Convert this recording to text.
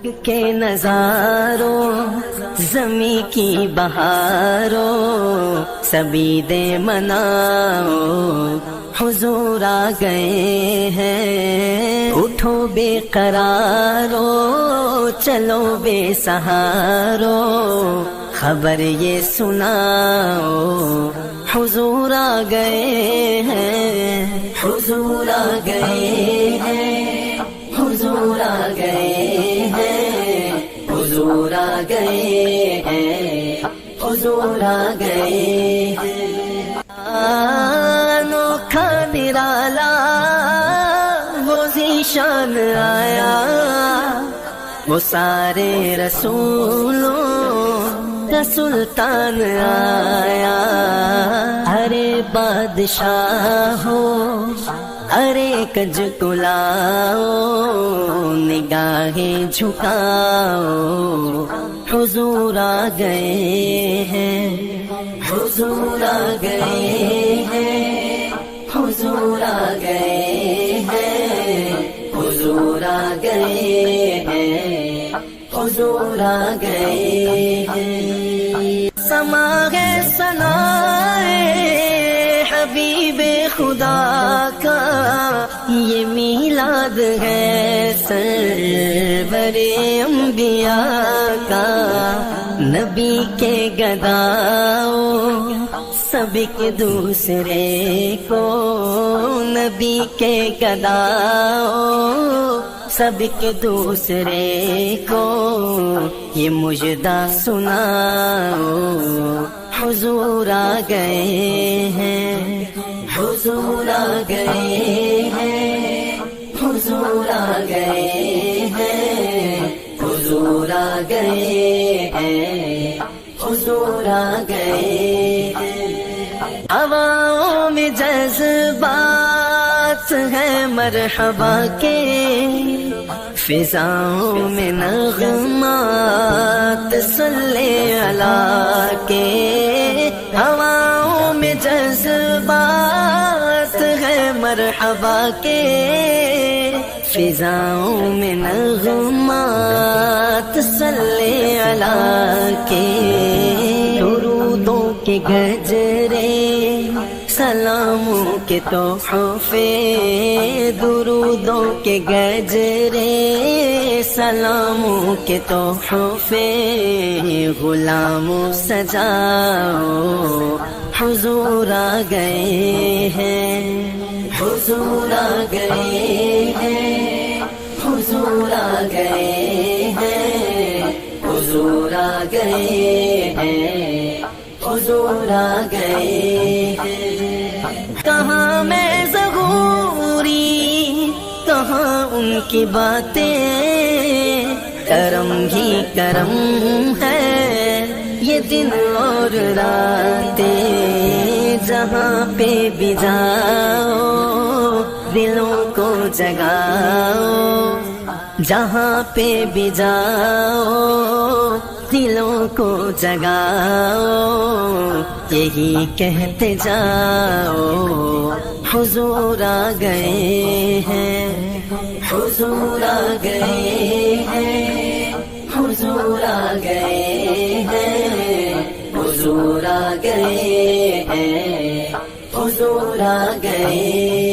کے نظاروں زمیں کی بہاروں سبھی دے مناؤ حضور آ گئے ہیں اٹھو بے قرارو چلو بے سہارو خبر یہ سناؤ حضور آ گئے ہیں حضور آ گئے ہیں حضور آ گئے ہیں حضور آ گئے ہیں حضور آ گئے ہیں انوکھا نرالا وہ ذیشان آیا وہ سارے رسولوں کا سلطان آیا ارے بادشاہ ہو ارے کج کلاؤ نگاہیں جھکاؤ حضور آ گئے ہیں حضور آ گئے ہیں حضور آ گئے ہیں حضور آ گئے ہیں حضور آ گئے ہیں سما ہے ثنائے حبیب خدا کا یہ میلاد ہے سرور انبیاء کا نبی کے گداؤ سب ایک دوسرے کو نبی کے گداؤ سب ایک دوسرے کو یہ مجدہ سناؤ حضور آ گئے ہیں حضور آ گئے ہیں حضور آ گئے ہیں حضور آ گئے ہیں حضور آ گئے ہیں ہواؤں میں جذبات ہیں مرحبا کے فضاؤں میں نغمات صلی اللہ کے ہواؤں میں جذبات ہیں مرحبا کے فضاؤں میں نغمات صلی اللہ کے درودوں کے گجرے سلاموں کے تحفے درودوں کے گجرے سلاموں کے تحفے غلاموں سجاؤ حضور آ گئے ہیں حضور آ گئے ہیں حضور آ گئے ہیں حضور آ گئے ہیں حضور آ گئے ہیں کہاں میں ظہوری کہاں ان کی باتیں کرم ہی کرم ہے یہ دن اور راتیں جہاں پہ بھی جاؤ دلوں کو جگاؤ جہاں پہ بھی جاؤ دلوں کو جگاؤ یہی کہتے جاؤ حضور آ گئے ہیں حضور آ گئے ہیں حضور آ گئے ہیں حضور آ گئے ہیں حضور آ گئے